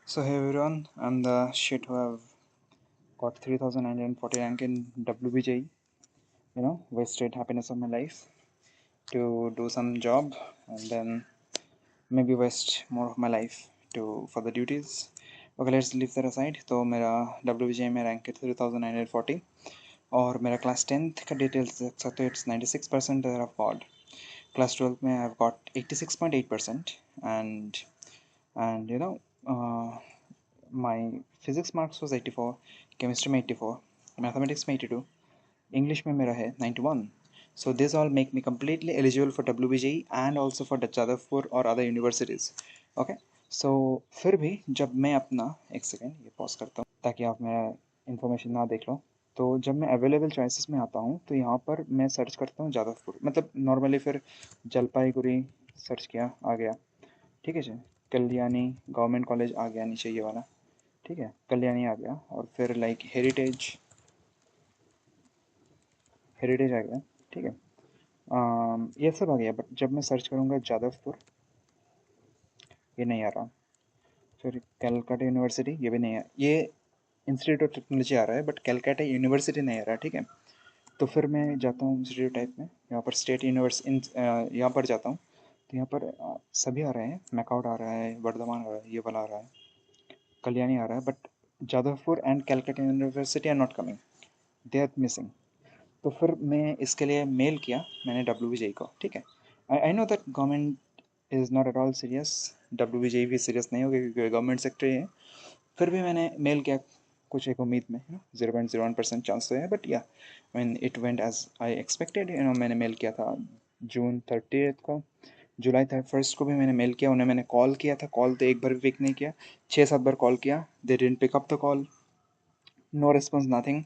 So hey everyone, I'm the shit who have got 3940 rank in WBJE. Wasted happiness of my life to do some job and then maybe waste more of my life to for the duties. Okay, let's leave that aside. तो मेरा WBJE में rank है 3940 और मेरा class 10th का details देख सकते हो. It's 96% that I've got. Class 12 में I've got 86.8% and my physics marks was 84, chemistry में 84, mathematics में 82, English में मेरा है 91. So this all make me completely eligible for WBJE and also for Jadavpur or other universities. Okay, so फिर भी जब मैं अपना एक सेकेंड ये पॉज करता हूँ ताकि आप मेरा इन्फॉर्मेशन ना देख लो. तो जब मैं अवेलेबल चॉइसेस में आता हूँ तो यहाँ पर मैं सर्च करता हूँ जादवपुर, मतलब नॉर्मली फिर जलपाईगुड़ी सर्च किया, आ गया. ठीक है जी. कल्याणी गवर्नमेंट कॉलेज आ गया नीचे ये वाला. ठीक है, कल्याणी आ गया और फिर लाइक हेरिटेज हेरिटेज आ गया. ठीक है. ये सब आ गया बट जब मैं सर्च करूँगा जादवपुर ये नहीं आ रहा. फिर कैलकाटा यूनिवर्सिटी ये भी नहीं आ, ये इंस्टीट्यूट ऑफ टेक्नोलॉजी आ रहा है बट कैलकाटा यूनिवर्सिटी नहीं आ रहा. ठीक है. तो फिर मैं जाता हूँ इंस्टीट्यूट टाइप में, यहाँ पर स्टेट यूनिवर्सिटी यहाँ पर जाता हूँ. तो यहाँ पर सभी आ रहे हैं. मैकआउट आ रहा है, वर्धमान आ रहा है, ये वाला आ रहा है, कल्याणी आ रहा है, but Jadavpur and Calcutta university are not coming, they are missing. तो फिर मैं इसके लिए मेल किया मैंने WBJE को. ठीक है. I know that government is not at all serious, WBJE भी सीरियस नहीं होगी क्योंकि गवर्नमेंट सेक्टर है. फिर भी मैंने मेल किया कुछ एक उम्मीद में, 0.01% चांस तो है but yeah mean it went as I expected. मैंने मेल किया था June 30 को. जुलाई 1 को भी मैंने मेल किया, उन्हें मैंने कॉल किया था, कॉल तो एक बार भी पिक नहीं किया. 6-7 बार कॉल किया, they didn't pick up the call, no response nothing.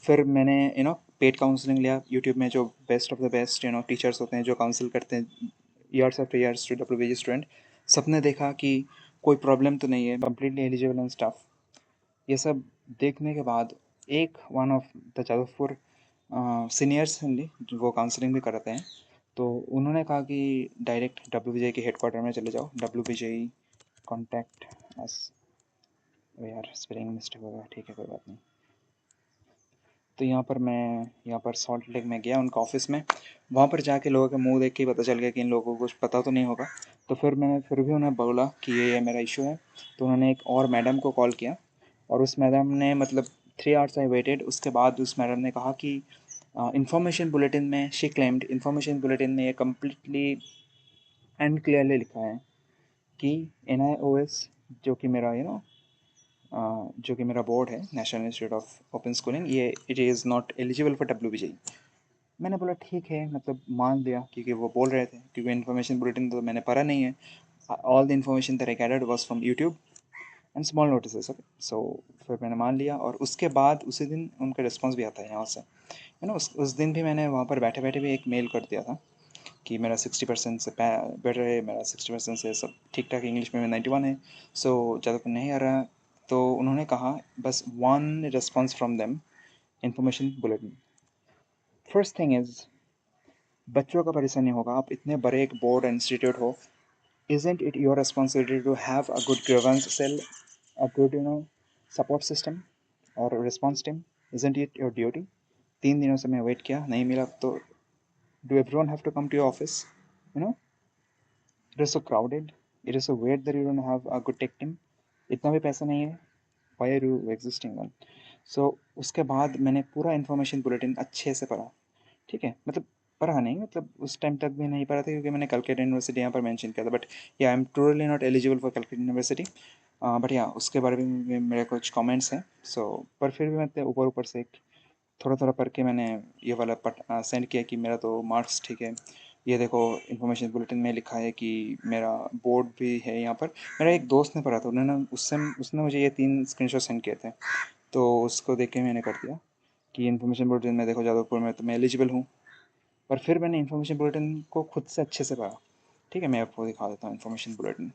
फिर मैंने पेड काउंसलिंग लिया यूट्यूब में, जो best of the best teachers होते हैं जो काउंसिल करते हैं years after years to WBJE student. सबने देखा कि कोई प्रॉब्लम तो नहीं है, कम्प्लीटली एलिजिबल एंड स्टाफ. ये सब देखने के बाद एक one of the Jadavpur seniors जो वो काउंसलिंग भी कराते हैं, तो उन्होंने कहा कि डायरेक्ट WBJE के हेडक्वार्टर में चले जाओ. WBJE कॉन्टैक्ट एस, यार स्पेलिंग मिस्टेक होगा, ठीक है कोई बात नहीं. तो यहाँ पर सॉल्ट लेक में गया उनका ऑफिस में. वहाँ पर जाके लोगों के मुंह देख के ही पता चल गया कि इन लोगों को कुछ पता तो नहीं होगा. तो फिर मैंने फिर भी उन्हें बोला कि ये मेरा इशू है. तो उन्होंने एक और मैडम को कॉल किया और उस मैडम ने मतलब 3 आवर्स आई वेटेड. उसके बाद उस मैडम ने कहा कि इंफॉर्मेशन बुलेटिन में, शी क्लेम्ड इंफॉर्मेशन बुलेटिन में ये कम्प्लीटली एंड क्लियरली लिखा है कि NIOS जो कि मेरा जो कि मेरा बोर्ड है, national institute of open schooling, ये it is not eligible for WBJE. मैंने बोला ठीक है, मतलब मान लिया क्योंकि वो बोल रहे थे, क्योंकि इन्फॉर्मेशन बुलेटिन तो मैंने पढ़ा नहीं है. All the information that I gathered was from YouTube and small notice. Okay, so फिर मैंने मान लिया और उसके बाद उसी दिन उनका रिस्पॉन्स भी आता है यहाँ से. उस दिन भी मैंने वहाँ पर बैठे बैठे भी एक मेल कर दिया था कि मेरा 60% से बेटर है, मेरा 60% से सब ठीक ठाक, इंग्लिश में 91 है, सो ज़्यादा कुछ नहीं आ रहा. तो उन्होंने कहा बस one response from them, information bulletin. First thing is बच्चों का परेशानी होगा. आप इतने बड़े एक बोर्ड इंस्टीट्यूट हो, isn't it your responsibility to have a good grievance cell, a good support system or response team? Isn't it your duty? 3 दिनों से मैं वेट किया, नहीं मिला. तो do everyone have to come to your office? you know it is so crowded, it is so weird that you don't have a good tech team. इतना भी पैसा नहीं है, why are you existing then? So उसके बाद मैंने पूरा information bulletin अच्छे से पढ़ा. ठीक है, मतलब पढ़ा नहीं, मतलब उस टाइम तक भी नहीं पढ़ा था क्योंकि मैंने कलकत्ता यूनिवर्सिटी यहाँ पर मेंशन किया था. बट या I am truly not eligible for Calcutta university. But या उसके बारे में मेरे कुछ कमेंट्स हैं. सो पर फिर भी मैं ऊपर ऊपर से थोड़ा थोड़ा पढ़ के मैंने ये वाला सेंड किया कि मेरा तो मार्क्स ठीक है. ये देखो इन्फॉर्मेशन बुलेटिन में लिखा है कि मेरा बोर्ड भी है यहाँ पर. मेरा एक दोस्त ने पढ़ा था, उन्होंने उसने मुझे ये 3 स्क्रीनशॉट सेंड किए थे. तो उसको देख के मैंने कर दिया कि इन्फॉर्मेशन बुलेटिन में देखो जादवपुर में तो मैं एलिजिबल हूँ. पर फिर मैंने इन्फॉर्मेशन बुलेटिन को खुद से अच्छे से पढ़ा. ठीक है, मैं आपको दिखा देता हूँ information bulletin.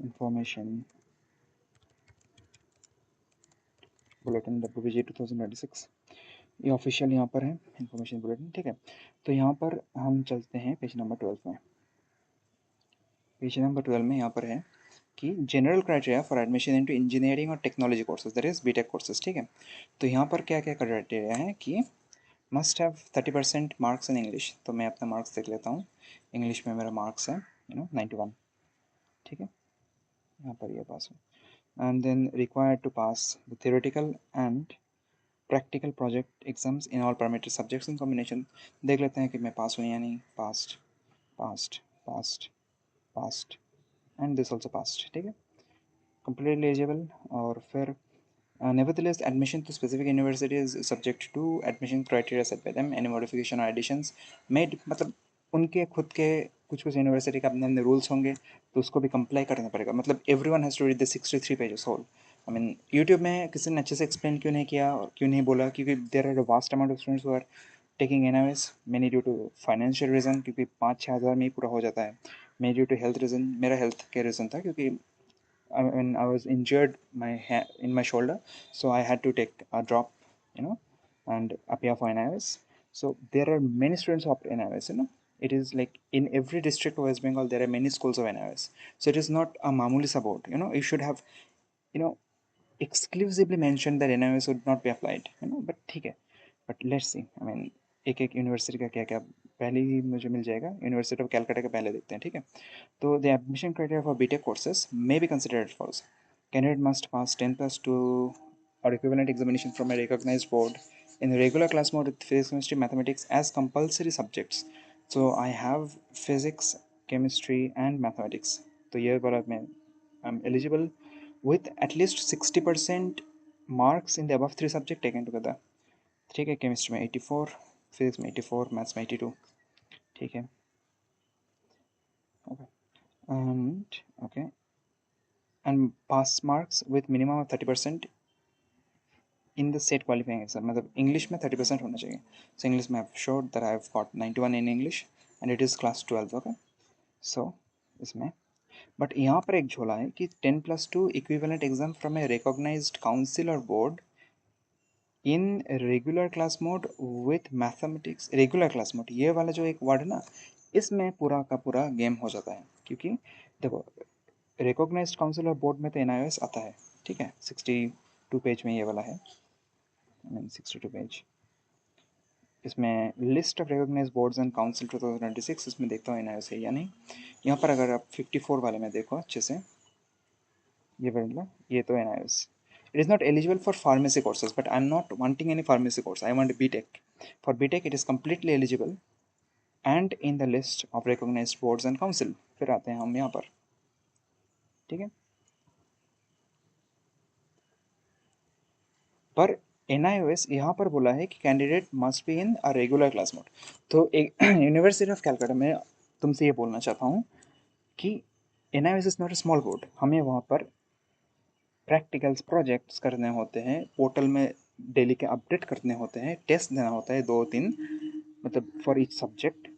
Information bulletin WBJE 2026, ये ऑफिशियल यहाँ पर है इन्फॉर्मेशन बुलेटिन. ठीक है, तो यहाँ पर हम चलते हैं पेज नंबर 12 में. पेज नंबर 12 में यहाँ पर है कि general criteria for admission into engineering और technology courses, that is BTech courses, ठीक है। तो यहाँ पर क्या क्या क्राइटेरिया है कि must have 30% marks in English. तो मैं अपना मार्क्स देख लेता हूँ। इंग्लिश में मेरा मार्क्स है 91, ठीक है, यहाँ पर ये पास है। And then required to pass the theoretical and practical project exams in all permitted subjects in combination. देख लेते हैं कि मैं पास हूँ या नहीं। Passed, passed, passed, passed, and this also passed, ठीक है, completely eligible। और फिर nevertheless admission to specific university is subject to admission criteria set by them, any modification or additions made, मतलब उनके खुद के कुछ कुछ यूनिवर्सिटी का अपने अपने रूल्स होंगे, तो उसको भी कंप्लाई करना पड़ेगा। मतलब everyone has to read the 63 pages whole. I mean YouTube में किसी ने अच्छे से एक्सप्लेन क्यों नहीं किया और क्यों नहीं बोला, क्योंकि there are vast amount of students who are taking NIS, many due to financial reason, क्योंकि 5-6 हज़ार में ही पूरा हो जाता है। Many due to health reason, मेरा हेल्थ के रीज़न था, क्योंकि when I was injured in my shoulder, so I had to take a drop, and appear for NIS. So there are many students who opt NIS. It is like in every district of West Bengal there are many schools of NIS. So it is not a mamuli support. You should have, you know, exclusively mentioned that NIS would not be applied. But ठीक है, but let's see. I mean, एक एक university का क्या क्या पहले ही मुझे मिल जाएगा। यूनिवर्सिटी ऑफ कैलकाटा का पहले देखते हैं, ठीक है। तो the admission criteria for BTech courses may be considered follows. Candidate must pass 10+2 or equivalent examination from a recognized board in the regular class mode with physics, chemistry, mathematics as compulsory subjects. So I have physics, chemistry and mathematics. तो ये वाला मैं I'm eligible with at least 60% marks in the above 3 subject taken together, ठीक है। Chemistry में 84, physics में 84, maths में 82, ठीक है। Okay okay and pass marks with minimum of 30% in the state qualifying exam. मतलब इंग्लिश में 30% होना चाहिए। सो इंग्लिश में I have showed that I have got 91 in English and it is class 12, okay. So इसमें but यहाँ पर एक झोला है कि 10+2 equivalent exam from a recognized council और board in regular class mode with mathematics. Regular class mode ये वाला जो एक वर्ड है ना, इसमें पूरा का पूरा गेम हो जाता है। क्योंकि देखो, रिकॉग्नाइज्ड काउंसिल और बोर्ड में तो एनआईओएस आता है, ठीक है। 62 पेज में ये वाला है, आई मीन 62 पेज। इसमें list of recognised boards and council 2026, इसमें देखता हूँ एनआईओएस है या नहीं। यहाँ पर अगर आप 54 वाले में देखो अच्छे से, ये मतलब ये तो NIOS. It is not eligible for pharmacy courses, but I'm not wanting any pharmacy course. I want BTech. For BTech, it is completely eligible and in the list of recognized boards and council. फिर आते हैं हम यहाँ पर, ठीक है। पर NIOS यहाँ पर बोला है कि candidate must be in a regular class mode. तो एक यूनिवर्सिटी ऑफ कैलकाटा में तुमसे ये बोलना चाहता हूँ कि NIOS is not a small board. हमें वहाँ पर प्रैक्टिकल्स प्रोजेक्ट्स करने होते हैं, पोर्टल में डेली के अपडेट करने होते हैं, टेस्ट देना होता है 2-3, मतलब for each subject.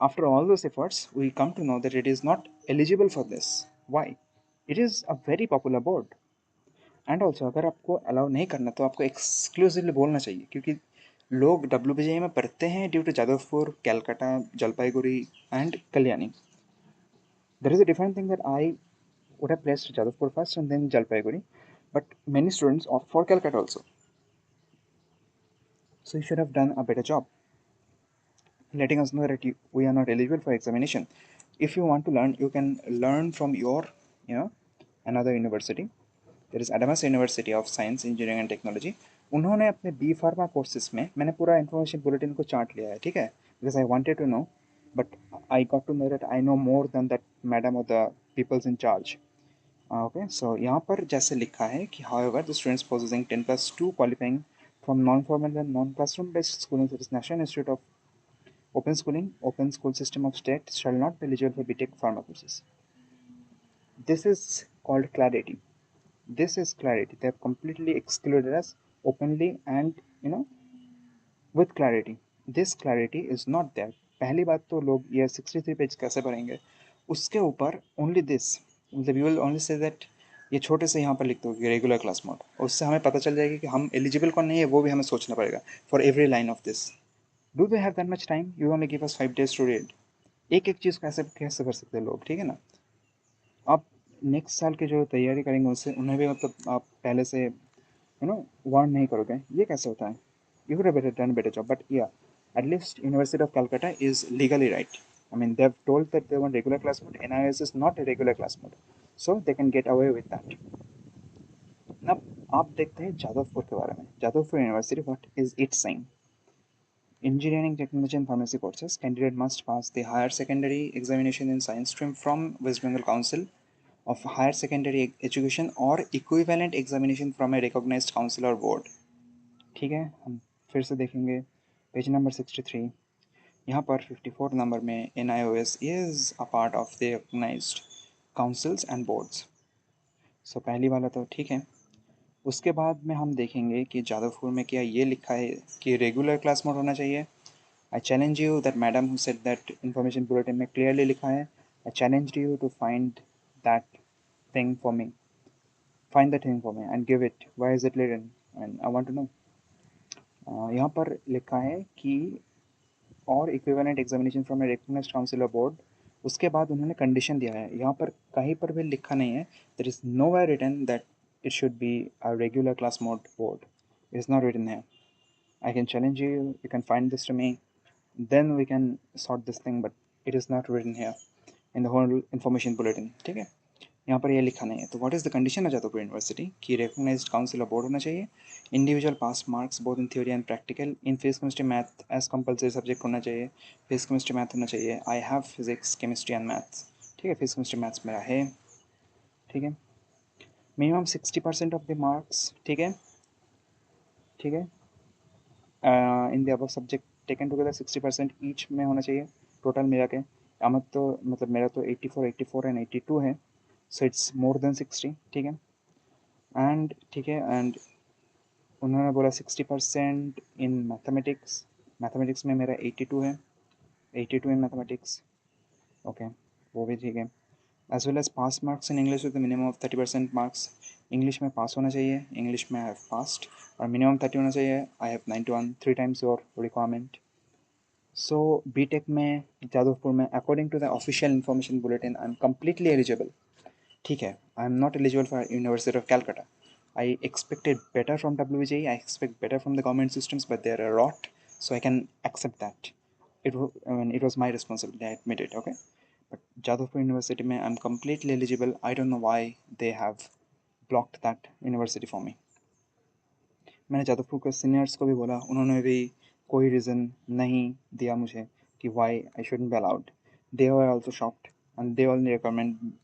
After all those efforts we come to know that it is not eligible for this. Why? It is a very popular board. And also अगर आपको अलाउ नहीं करना तो आपको एक्सक्लूसिवली बोलना चाहिए, क्योंकि लोग WBJE में पढ़ते हैं due to Jadavpur, Calcutta, Jalpaiguri and Kalyani. There is a different thing that I would have placed Jadavpur first and then Jalpaiguri, but many students opt for Calcutta also. So you should have done a better job letting us know that we are not eligible for examination. If you want to learn, you can learn from your, another university. There is Adamas University of Science, Engineering and Technology. उन्होंने अपने B pharma courses में, मैंने पूरा information bulletin को chart लिया है, ठीक है, because I wanted to know, but I got to know that I know more than that madam और the peoples in charge. Okay, so यहाँ पर जैसे लिखा है कि however the students possessing 10+2 qualifying from non-formal and non-classroom based schooling such as National Institute of Open Schooling, Open School System of State shall not be eligible for BTech pharma courses. This is called clarity. This is clarity. They have completely excluded us openly and with clarity. This clarity is not there. पहली बात तो लोग ये 63 page कैसे भरेंगे? उसके ऊपर only this, मतलब you will only say that ये छोटे से यहाँ पर लिख दो कि रेगुलर क्लास मोड, और उससे हमें पता चल जाएगा कि हम एलिजिबल कौन नहीं है, वो भी हमें सोचना पड़ेगा for every line of this. Do they have that much time? You only give us 5 days to read. एक एक चीज़ कैसे कैसे कर सकते हैं लोग, ठीक है ना। अब नेक्स्ट साल के जो तैयारी करेंगे उससे उन्हें भी मतलब आप पहले से वार्न नहीं करोगे, ये कैसे होता है? You could have better done a better job, but yeah, at least University of Calcutta is legally right. I mean, they've told that they want regular class mode. NIS is not a regular class mode, so they can get away with that. अब आप देखते हैं जादवपुर के बारे में. Jadavpur university, what is it saying? Engineering, technology, and pharmacy courses. Candidate must pass the higher secondary examination in science stream from West Bengal Council of Higher Secondary Education or equivalent examination from a recognized council or board. ठीक है, हम फिर से देखेंगे page number 63. यहाँ पर 54 number में NIOS is a part of the recognized councils and boards. सो पहली वाला तो ठीक है. उसके बाद में हम देखेंगे कि जादवपुर में क्या ये लिखा है कि रेगुलर क्लास मोड होना चाहिए. I challenge you that madam who said that information bulletin में क्लियरली लिखा है. I challenge you to find that thing for me. Find that thing for me and give it. Why is it written? And I want to know. यहाँ पर लिखा है कि और equivalent examination from a recognised council और board. उसके बाद उन्होंने कंडीशन दिया है. यहाँ पर कहीं पर भी लिखा नहीं है. There is nowhere written that it should be a regular class mode board. It is not written here. I can challenge you. You can find this to me. Then we can sort this thing. But it is not written here in the whole information bulletin. ठीक है. यहाँ पर ये लिखा नहीं है. तो what is the condition है जादवपुर यूनिवर्सिटी की रिकग्नाइज्ड काउंसिल और बोर्ड होना चाहिए. Individual pass marks both in theory and practical. In physics chemistry math as compulsory subject होना चाहिए. फिजिक्स केमिस्ट्री मैथ होना चाहिए. I have physics chemistry and maths. ठीक है, फिजिक्स केमिस्ट्री मैथ्स मेरा है. ठीक है. Minimum 60% of the marks. ठीक है. ठीक है. In the above subject taken together 60% each में होना चाहिए टोटल मिला के. अहमद तो मतलब मेरा तो 84 एंड 82 है. So it's more than 60. ठीक है. एंड ठीक है. एंड उन्होंने बोला 60% इन मैथमेटिक्स. मैथमेटिक्स में मेरा 82 है. 82 इन मैथमेटिक्स. ओके, वो भी ठीक है. As well as pass marks in English with minimum of 30% marks. English में पास होना चाहिए. इंग्लिश में आई हैव पास्ड और मिनिमम 30 होना चाहिए. I have 91, 3 times your requirement. So B tech में जादवपुर में according to the official information bulletin I am completely eligible. ठीक है. I am not eligible for university of Calcutta. I expected better from WJE. I expect better from the government systems, but they're a rot, so I can accept that. I mean, it was my responsibility. I admit it. Okay, but Jadavpur University, mein, I'm completely eligible. I don't know why they have blocked that university for me. मैंने जादवपुर के seniors को भी बोला, उन्होंने भी कोई reason नहीं दिया मुझे कि why I shouldn't be allowed. They were also shocked and they only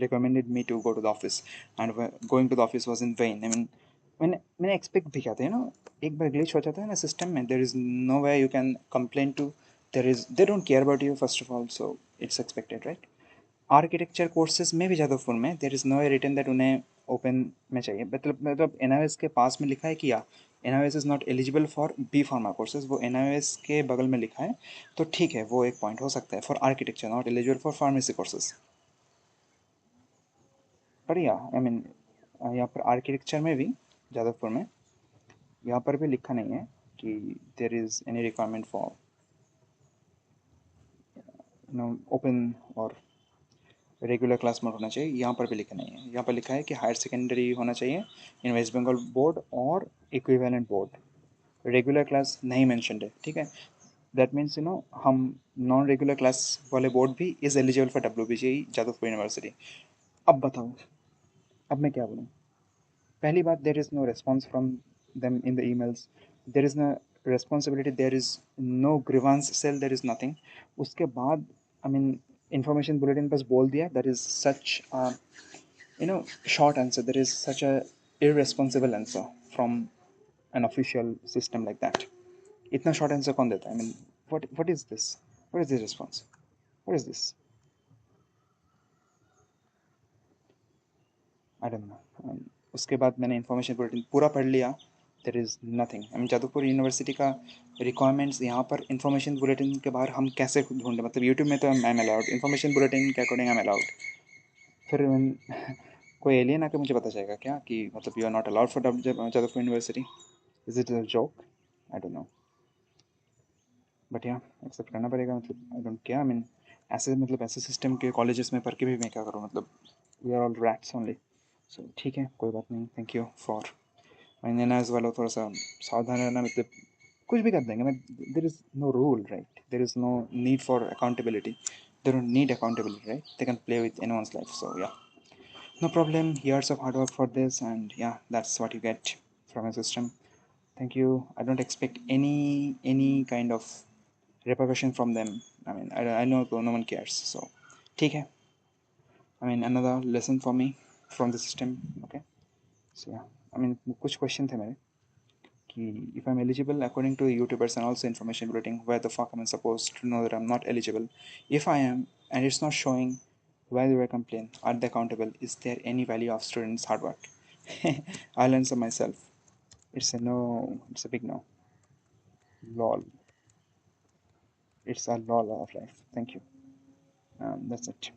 recommended me to go to the office, and going to the office was in vain. I mean, मैंने एक्सपेक्ट भी किया था एक बार glitch हो जाता है ना system में, there is no way you can complain to. They don't care about you first of all, so it's expected right. Architecture courses में भी जादवपुर में there is no written that उन्हें ओपन में चाहिए. मतलब NIOS के पास में लिखा है कि या NIOS is not eligible for B pharma courses. वो NIOS के बगल में लिखा है, तो ठीक है, वो एक पॉइंट हो सकता है. For architecture not eligible for pharmacy courses. पर या आई मीन यहाँ पर आर्किटेक्चर में भी जादवपुर में यहाँ पर भी लिखा नहीं है कि there is any requirement for open और रेगुलर क्लास मोड होना चाहिए. यहाँ पर भी लिखा नहीं है. यहाँ पर लिखा है कि हायर सेकेंडरी होना चाहिए इन वेस्ट बंगाल बोर्ड और इक्विवेलेंट बोर्ड. रेगुलर क्लास नहीं मैंशनड है. ठीक है. दैट मीन्स हम नॉन रेगुलर क्लास वाले बोर्ड भी is eligible for WBJE Jadavpur university. अब बताओ, अब मैं क्या बोलूँ? पहली बात, there is no response from them in the emails. There is no responsibility. There is no grievance cell. There is nothing. उसके बाद आई मीन इंफॉर्मेशन बुलेटिन बस बोल दिया. That is such short answer. There is such a irresponsible answer from an official system like that. इतना short answer कौन देता है? I mean, what is this? What is this response? What is this? I don't know. उसके बाद मैंने information bulletin पूरा पढ़ लिया. There is nothing. I mean Jadavpur university का रिक्वायरमेंट्स यहाँ पर इन्फॉर्मेशन बुलेटिन के बाहर हम कैसे ढूंढें? मतलब यूट्यूब में तो I am allowed. Information bulletin के अकॉर्डिंग आई एम अलाउड. फिर कोई एलियन आके मुझे पता चलेगा क्या कि मतलब you are not allowed for Jadavpur university? Is it a joke? I don't know. But yeah accept करना पड़ेगा. मतलब I don't care. I mean ऐसे मतलब ऐसे सिस्टम के कॉलेजेस में पढ़ के भी मैं क्या करूँ? मतलब we are all rats only. So ठीक है, कोई बात नहीं. Thank you for. मैं नैनाज वाला थोड़ा सा सावधान रहना, मतलब कुछ भी कर देंगे. मैं, there is no rule, right? There is no need for accountability. They don't need accountability, right? They can play with anyone's life. So yeah, no problem. Years of hard work for this, and yeah, that's what you get from a system. Thank you. I don't expect any kind of repercussion from them. I mean, I know no one cares. So ठीक है. I mean, another lesson for me from the system. Okay. So yeah, I mean, कुछ question थे मेरे कि if I'm eligible according to the YouTubers and also information bulletin, where the fuck am I supposed to know that I'm not eligible? If I am and it's not showing, why do I complain? Are they accountable? Is there any value of students' hard work? I'll answer myself. It's a no. It's a big no. Lol. It's a lol of life. Thank you. That's it.